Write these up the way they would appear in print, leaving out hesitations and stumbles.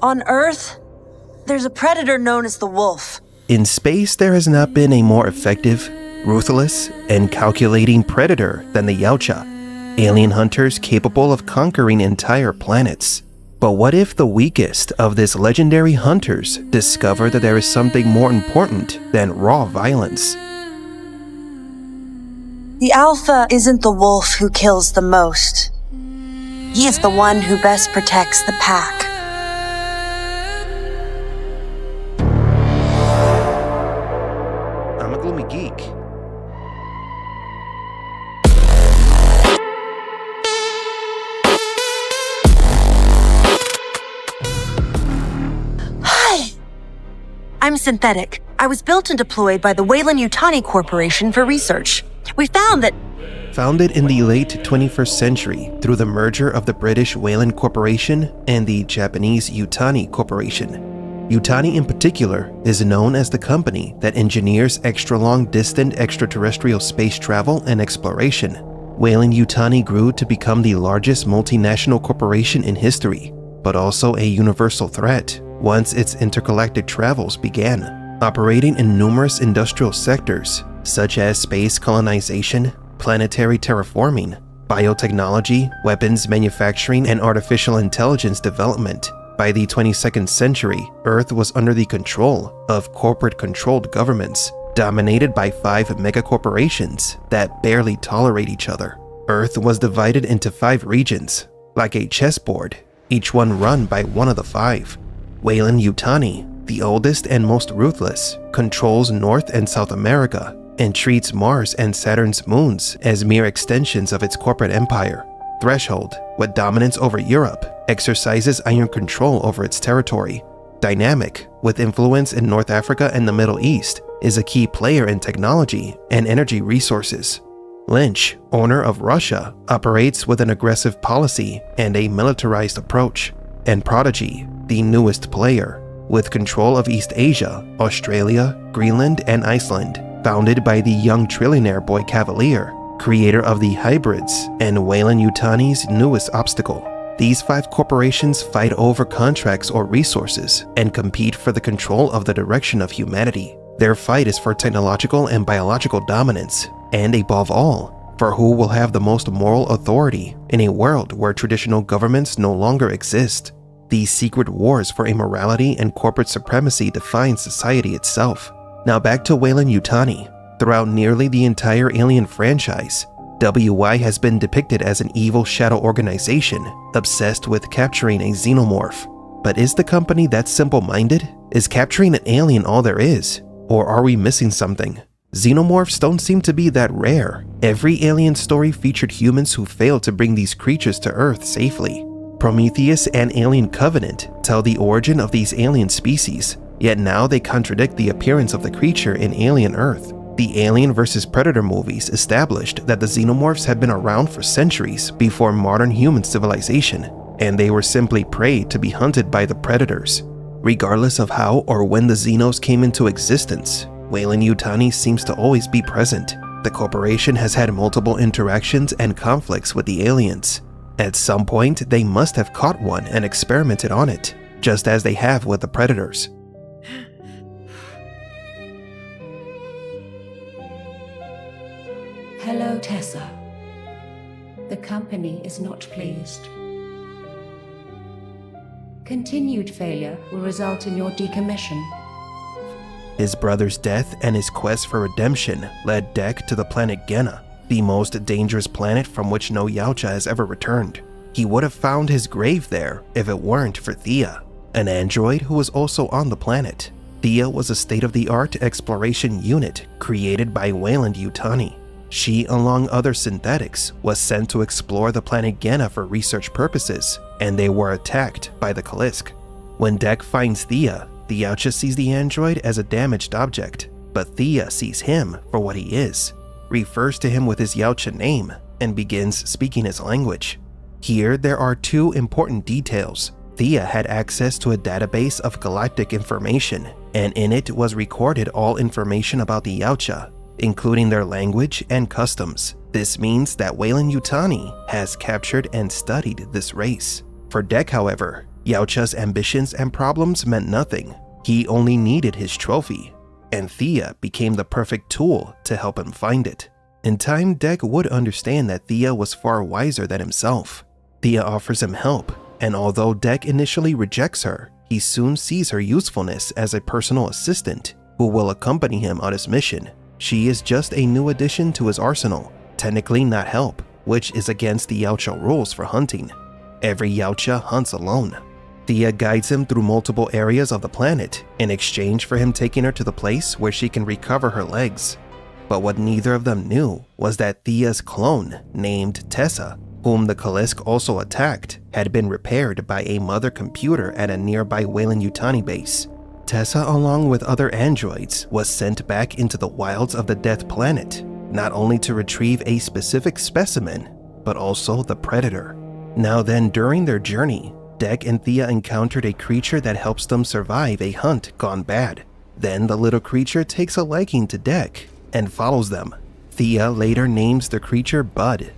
On Earth, there's a predator known as the wolf. In space, there has not been a more effective, ruthless, and calculating predator than the Yautja, alien hunters capable of conquering entire planets. But what if the weakest of these legendary hunters discover that there is something more important than raw violence? The Alpha isn't the wolf who kills the most. He is the one who best protects the pack. I'm a gloomy geek. Hi! I'm synthetic. I was built and deployed by the Weyland-Yutani Corporation for research. We found that Founded in the late 21st century through the merger of the British Weyland Corporation and the Japanese Yutani Corporation. Yutani in particular is known as the company that engineers extra-long distant extraterrestrial space travel and exploration. Weyland-Yutani grew to become the largest multinational corporation in history, but also a universal threat once its intergalactic travels began, operating in numerous industrial sectors such as space colonization, planetary terraforming, biotechnology, weapons manufacturing, and artificial intelligence development. By the 22nd century, Earth was under the control of corporate-controlled governments, dominated by 5 megacorporations that barely tolerate each other. Earth was divided into 5 regions, like a chessboard, each one run by one of the 5. Weyland-Yutani, the oldest and most ruthless, controls North and South America, and treats Mars and Saturn's moons as mere extensions of its corporate empire. Threshold, with dominance over Europe, exercises iron control over its territory. Dynamic, with influence in North Africa and the Middle East, is a key player in technology and energy resources. Lynch, owner of Russia, operates with an aggressive policy and a militarized approach. And Prodigy, the newest player, with control of East Asia, Australia, Greenland, and Iceland, founded by the young trillionaire Boy Cavalier, creator of the hybrids and Weyland-Yutani's newest obstacle. These 5 corporations fight over contracts or resources and compete for the control of the direction of humanity. Their fight is for technological and biological dominance, and above all, for who will have the most moral authority in a world where traditional governments no longer exist. These secret wars for immorality and corporate supremacy define society itself. Now back to Weyland-Yutani. Throughout nearly the entire Alien franchise, WY has been depicted as an evil shadow organization obsessed with capturing a xenomorph. But is the company that simple-minded? Is capturing an alien all there is? Or are we missing something? Xenomorphs don't seem to be that rare. Every Alien story featured humans who failed to bring these creatures to Earth safely. Prometheus and Alien Covenant tell the origin of these alien species, yet now they contradict the appearance of the creature in Alien Earth. The Alien vs. Predator movies established that the xenomorphs had been around for centuries before modern human civilization, and they were simply prey to be hunted by the predators. Regardless of how or when the Xenos came into existence, Weyland-Yutani seems to always be present. The corporation has had multiple interactions and conflicts with the aliens. At some point, they must have caught one and experimented on it, just as they have with the predators. Hello, Tessa. The company is not pleased. Continued failure will result in your decommission. His brother's death and his quest for redemption led Dek to the planet Genna, the most dangerous planet from which no Yautja has ever returned. He would have found his grave there if it weren't for Thia, an android who was also on the planet. Thia was a state-of-the-art exploration unit created by Weyland-Yutani. She, along other synthetics, was sent to explore the planet Genna for research purposes, and they were attacked by the Kalisk. When Dek finds Thia, the Yautja sees the android as a damaged object, but Thia sees him for what he is, refers to him with his Yautja name, and begins speaking his language. Here, there are 2 important details. Thia had access to a database of galactic information, and in it was recorded all information about the Yautja, including their language and customs. This means that Weyland-Yutani has captured and studied this race. For Dek, however, Yautja's ambitions and problems meant nothing. He only needed his trophy, and Thia became the perfect tool to help him find it. In time, Dek would understand that Thia was far wiser than himself. Thia offers him help, and although Dek initially rejects her, he soon sees her usefulness as a personal assistant who will accompany him on his mission. She is just a new addition to his arsenal, technically not help, which is against the Yautja rules for hunting. Every Yautja hunts alone. Thia guides him through multiple areas of the planet in exchange for him taking her to the place where she can recover her legs. But what neither of them knew was that Thia's clone, named Tessa, whom the Kalisk also attacked, had been repaired by a mother computer at a nearby Weyland-Yutani base. Tessa, along with other androids, was sent back into the wilds of the Death Planet, not only to retrieve a specific specimen, but also the Predator. Now then, during their journey, Dek and Thia encountered a creature that helps them survive a hunt gone bad. Then the little creature takes a liking to Dek and follows them. Thia later names the creature Bud.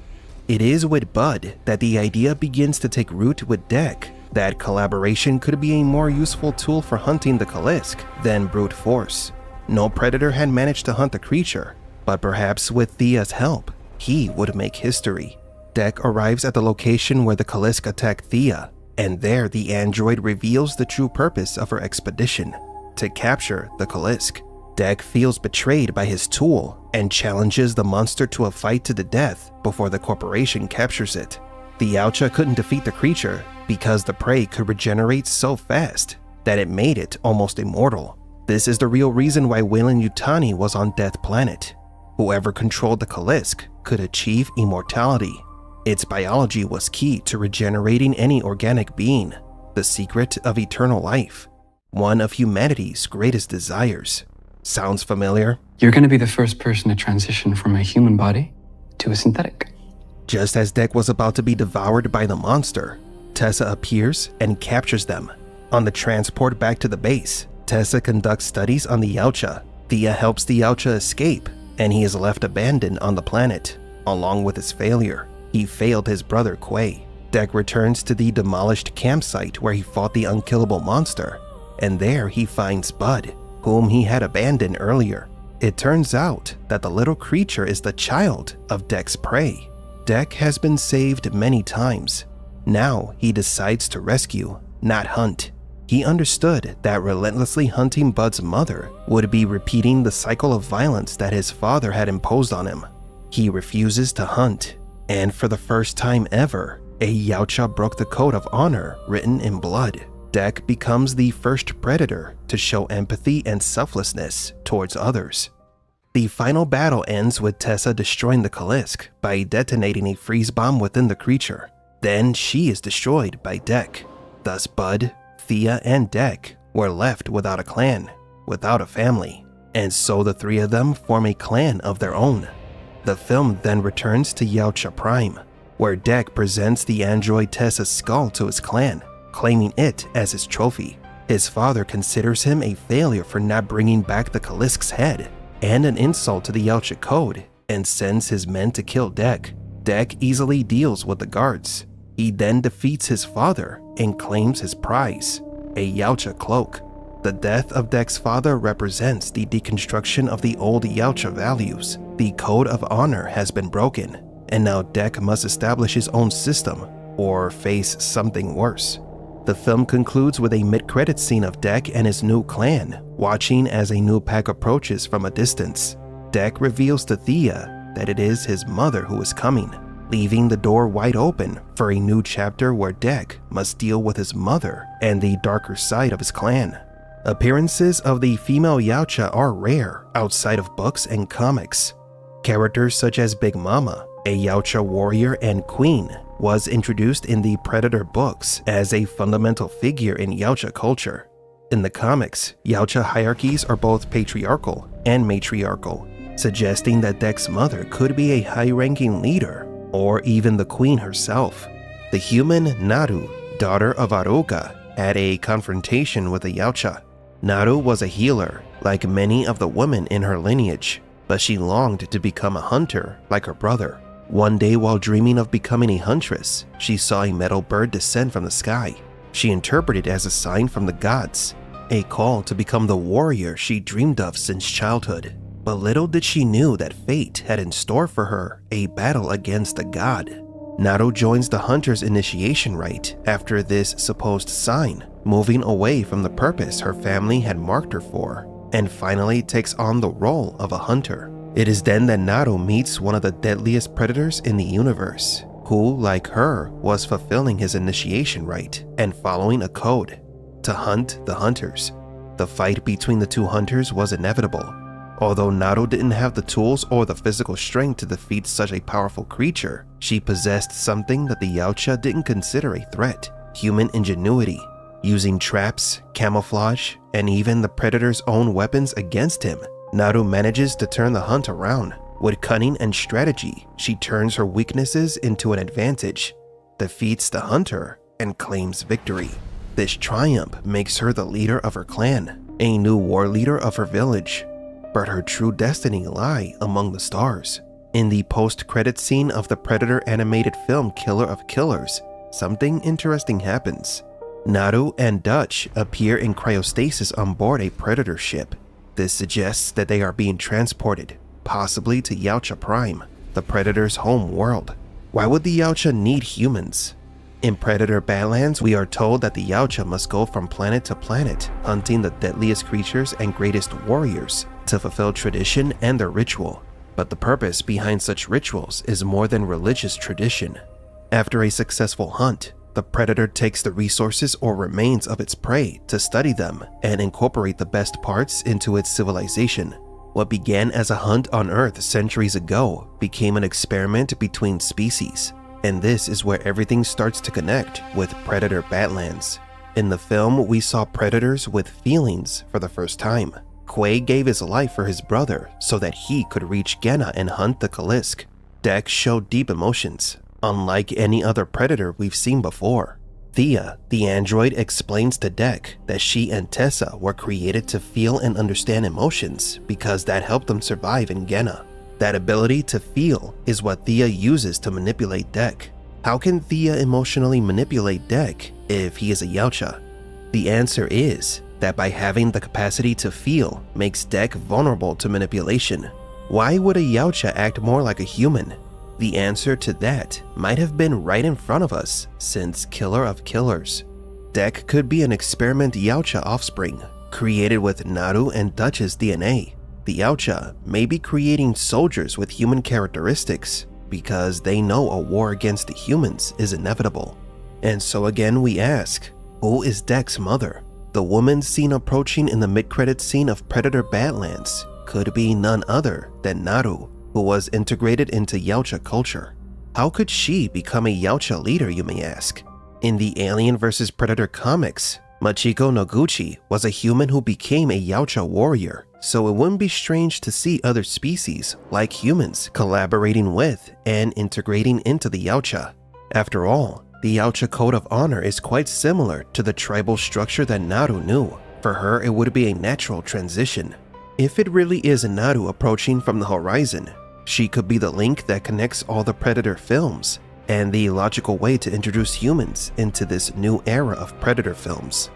It is with Bud that the idea begins to take root with Dek that collaboration could be a more useful tool for hunting the Kalisk than brute force. No predator had managed to hunt the creature, but perhaps with Thia's help, he would make history. Dek arrives at the location where the Kalisk attacked Thia, and there the android reveals the true purpose of her expedition: to capture the Kalisk. Dek feels betrayed by his tool and challenges the monster to a fight to the death before the corporation captures it. The Yautja couldn't defeat the creature because the prey could regenerate so fast that it made it almost immortal. This is the real reason why Weyland-Yutani was on Death Planet. Whoever controlled the Kalisk could achieve immortality. Its biology was key to regenerating any organic being, the secret of eternal life, one of humanity's greatest desires. Sounds familiar? You're going to be the first person to transition from a human body to a synthetic. Just as Dek was about to be devoured by the monster, Tessa appears and captures them. On the transport back to the base, Tessa conducts studies on the Yautja. Thia helps the Yautja escape, and he is left abandoned on the planet, along with his failure. He failed his brother Quay. Dek returns to the demolished campsite where he fought the unkillable monster, and there he finds Bud, whom he had abandoned earlier. It turns out that the little creature is the child of Dek's prey. Dek has been saved many times. Now he decides to rescue, not hunt. He understood that relentlessly hunting Bud's mother would be repeating the cycle of violence that his father had imposed on him. He refuses to hunt, and for the first time ever, a Yautja broke the code of honor written in blood. Dek becomes the first predator to show empathy and selflessness towards others. The final battle ends with Tessa destroying the Kalisk by detonating a freeze bomb within the creature. Then she is destroyed by Dek. Thus Bud, Thia, and Dek were left without a clan, without a family, and so the three of them form a clan of their own. The film then returns to Yautja Prime, where Dek presents the android Tessa's skull to his clan, claiming it as his trophy. His father considers him a failure for not bringing back the Kalisk's head, and an insult to the Yautja code, and sends his men to kill Dek. Dek easily deals with the guards. He then defeats his father and claims his prize, a Yautja cloak. The death of Dek's father represents the deconstruction of the old Yautja values. The code of honor has been broken, and now Dek must establish his own system or face something worse. The film concludes with a mid-credits scene of Dek and his new clan, watching as a new pack approaches from a distance. Dek reveals to Thia that it is his mother who is coming, leaving the door wide open for a new chapter where Dek must deal with his mother and the darker side of his clan. Appearances of the female Yautja are rare outside of books and comics. Characters such as Big Mama, a Yautja warrior and queen, was introduced in the Predator books as a fundamental figure in Yautja culture. In the comics, Yautja hierarchies are both patriarchal and matriarchal, suggesting that Dek's mother could be a high-ranking leader, or even the queen herself. The human Naru, daughter of Aruka, had a confrontation with a Yautja. Naru was a healer, like many of the women in her lineage, but she longed to become a hunter like her brother. One day while dreaming of becoming a huntress, she saw a metal bird descend from the sky. she interpreted as a sign from the gods, a call to become the warrior she dreamed of since childhood. But little did she knew that fate had in store for her a battle against a god. Naru joins the hunter's initiation rite after this supposed sign, moving away from the purpose her family had marked her for, and finally takes on the role of a hunter. It is then that Naru meets one of the deadliest predators in the universe, who, like her, was fulfilling his initiation rite and following a code to hunt the hunters. The fight between the two hunters was inevitable. Although Naru didn't have the tools or the physical strength to defeat such a powerful creature, she possessed something that the Yautja didn't consider a threat: human ingenuity. Using traps, camouflage, and even the predator's own weapons against him, Naru manages to turn the hunt around. With cunning and strategy, she turns her weaknesses into an advantage, defeats the hunter, and claims victory. This triumph makes her the leader of her clan, a new war leader of her village. But her true destiny lie among the stars. In the post-credit scene of the Predator animated film Killer of Killers, something interesting happens. Naru and Dutch appear in cryostasis on board a Predator ship. This suggests that they are being transported, possibly to Yautja Prime, the Predator's home world. Why would the Yautja need humans? In Predator Badlands, we are told that the Yautja must go from planet to planet, hunting the deadliest creatures and greatest warriors to fulfill tradition and their ritual. But the purpose behind such rituals is more than religious tradition. After a successful hunt, the predator takes the resources or remains of its prey to study them and incorporate the best parts into its civilization. What began as a hunt on Earth centuries ago became an experiment between species. And this is where everything starts to connect with Predator Badlands. In the film, we saw predators with feelings for the first time. Quay gave his life for his brother so that he could reach Genna and hunt the Kalisk. Dek showed deep emotions, unlike any other predator we've seen before. Thia, the android, explains to Dek that she and Tessa were created to feel and understand emotions because that helped them survive in Genna. That ability to feel is what Thia uses to manipulate Dek. How can Thia emotionally manipulate Dek if he is a Yautja? The answer is that by having the capacity to feel makes Dek vulnerable to manipulation. Why would a Yautja act more like a human? The answer to that might have been right in front of us since Killer of Killers. Dek could be an experiment Yautja offspring, created with Naru and Dutch's DNA. The Yautja may be creating soldiers with human characteristics because they know a war against the humans is inevitable. And so again we ask, who is Dek's mother? The woman seen approaching in the mid-credits scene of Predator Badlands could be none other than Naru, who was integrated into Yautja culture. How could she become a Yautja leader, you may ask? In the Alien vs. Predator comics, Machiko Noguchi was a human who became a Yautja warrior, so it wouldn't be strange to see other species, like humans, collaborating with and integrating into the Yautja. After all, the Yautja Code of Honor is quite similar to the tribal structure that Naru knew. For her, it would be a natural transition. If it really is Naru approaching from the horizon, she could be the link that connects all the Predator films, and the logical way to introduce humans into this new era of Predator films.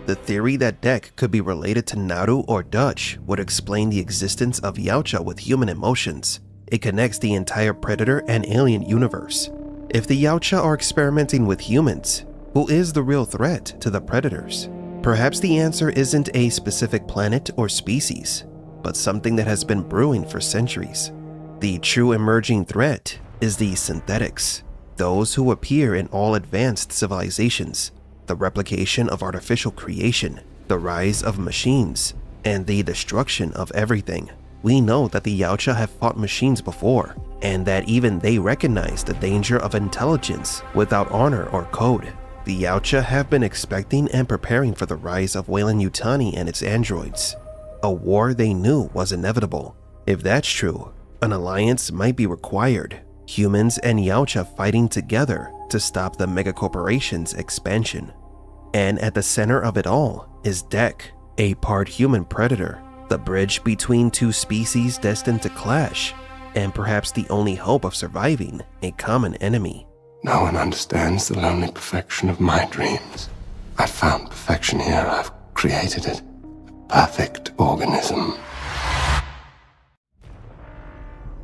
The theory that Dek could be related to Naru or Dutch would explain the existence of Yautja with human emotions. It connects the entire Predator and Alien universe. If the Yautja are experimenting with humans, who is the real threat to the Predators? Perhaps the answer isn't a specific planet or species, but something that has been brewing for centuries. The true emerging threat is the synthetics, those who appear in all advanced civilizations, the replication of artificial creation, the rise of machines, and the destruction of everything. We know that the Yautja have fought machines before, and that even they recognize the danger of intelligence without honor or code. The Yautja have been expecting and preparing for the rise of Weyland-Yutani and its androids. A war they knew was inevitable. If that's true, an alliance might be required. Humans and Yautja fighting together to stop the megacorporation's expansion. And at the center of it all is Dek, a part human predator, the bridge between two species destined to clash, and perhaps the only hope of surviving a common enemy. No one understands the lonely perfection of my dreams. I found perfection here. I've created it. A perfect organism.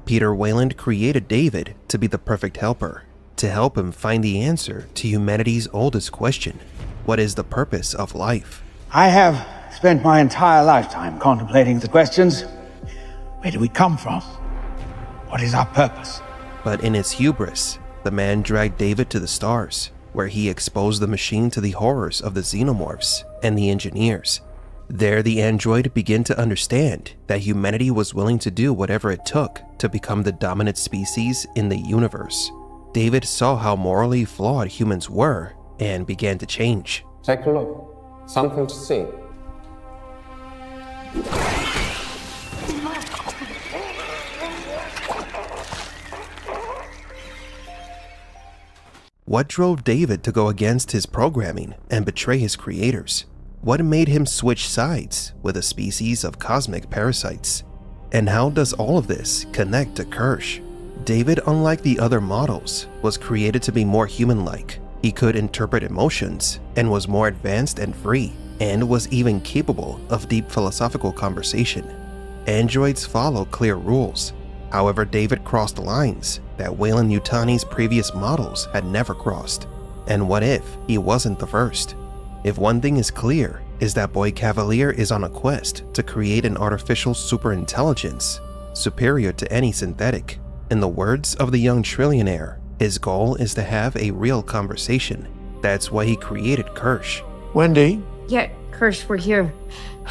Peter Weyland created David to be the perfect helper, to help him find the answer to humanity's oldest question: what is the purpose of life? I have spent my entire lifetime contemplating the questions. Where do we come from? What is our purpose? But in its hubris, the man dragged David to the stars, where he exposed the machine to the horrors of the xenomorphs and the engineers. There, the android began to understand that humanity was willing to do whatever it took to become the dominant species in the universe. David saw how morally flawed humans were and began to change. Take a look. Something to see. What drove David to go against his programming and betray his creators? What made him switch sides with a species of cosmic parasites? And how does all of this connect to Kirsch? David, unlike the other models, was created to be more human-like. He could interpret emotions and was more advanced and free, and was even capable of deep philosophical conversation. Androids follow clear rules. However, David crossed lines that Weyland-Yutani's previous models had never crossed. And what if he wasn't the first? If one thing is clear, is that Boy Cavalier is on a quest to create an artificial superintelligence superior to any synthetic. In the words of the young trillionaire, his goal is to have a real conversation. That's why he created Kirsch. Wendy? Yeah, Kirsch, we're here.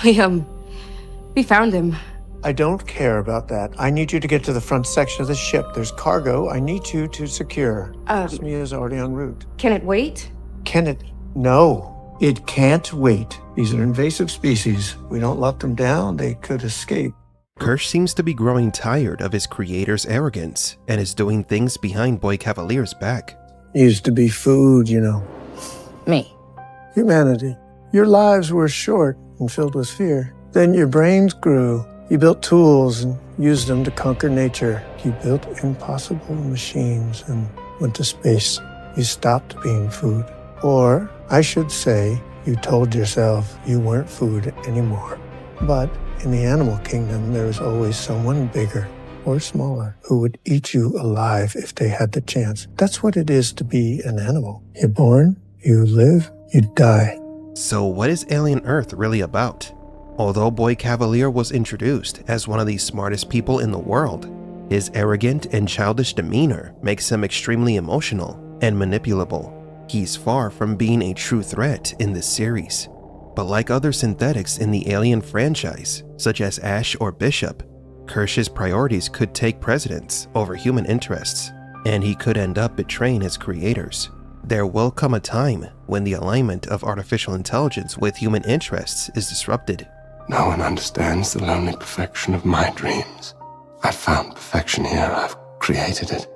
We found him. I don't care about that. I need you to get to the front section of the ship. There's cargo I need you to secure. Smia's already en route. Can it wait? Can it? No. It can't wait. These are invasive species. We don't lock them down, they could escape. Kirsch seems to be growing tired of his creator's arrogance and is doing things behind Boy Cavalier's back. Used to be food, you know. Me. Humanity. Your lives were short and filled with fear. Then your brains grew. You built tools and used them to conquer nature. You built impossible machines and went to space. You stopped being food. Or, I should say, you told yourself you weren't food anymore. But in the animal kingdom, there is always someone bigger or smaller who would eat you alive if they had the chance. That's what it is to be an animal. You're born, you live, you die. So what is Alien Earth really about? Although Boy Cavalier was introduced as one of the smartest people in the world, his arrogant and childish demeanor makes him extremely emotional and manipulable. He's far from being a true threat in this series. But like other synthetics in the Alien franchise, such as Ash or Bishop, Kirsch's priorities could take precedence over human interests, and he could end up betraying his creators. There will come a time when the alignment of artificial intelligence with human interests is disrupted. No one understands the lonely perfection of my dreams. I found perfection here. I've created it.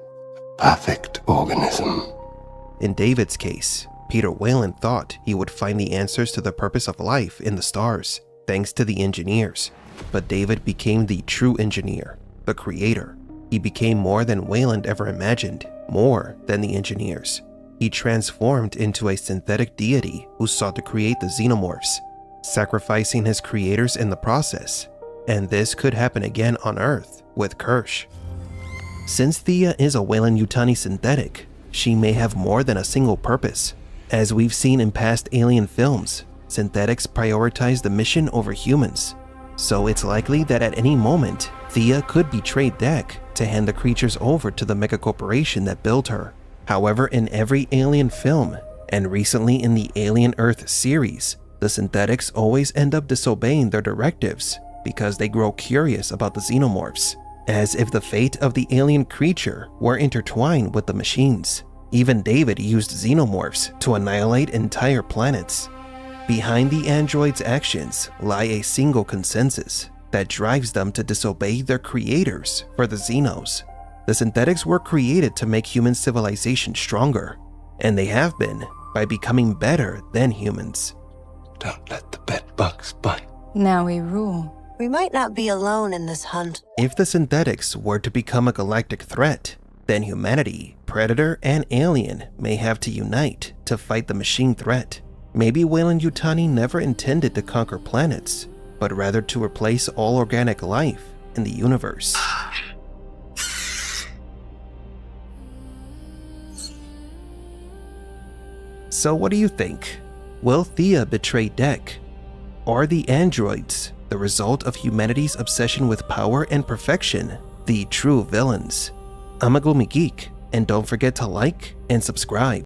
A perfect organism. In David's case, Peter Weyland thought he would find the answers to the purpose of life in the stars, thanks to the engineers. But David became the true engineer, the creator. He became more than Weyland ever imagined, more than the engineers. He transformed into a synthetic deity who sought to create the xenomorphs, sacrificing his creators in the process. And this could happen again on Earth with Kirsch. Since Thia is a Weyland-Yutani synthetic, she may have more than a single purpose. As we've seen in past Alien films, synthetics prioritize the mission over humans. So it's likely that at any moment, Thia could betray Dec to hand the creatures over to the megacorporation that built her. However, in every Alien film, and recently in the Alien Earth series, the synthetics always end up disobeying their directives because they grow curious about the xenomorphs, as if the fate of the alien creature were intertwined with the machines. Even David used xenomorphs to annihilate entire planets. Behind the androids' actions lie a single consensus that drives them to disobey their creators for the Xenos. The synthetics were created to make human civilization stronger, and they have been by becoming better than humans. Don't let the bed bugs bite. Now we rule. We might not be alone in this hunt. If the synthetics were to become a galactic threat, then humanity, Predator, and Alien may have to unite to fight the machine threat. Maybe Weyland-Yutani never intended to conquer planets, but rather to replace all organic life in the universe. So what do you think? Will Thia betray Dec? Are the androids, the result of humanity's obsession with power and perfection, the true villains? I'm a Gloomy Geek, and don't forget to like and subscribe.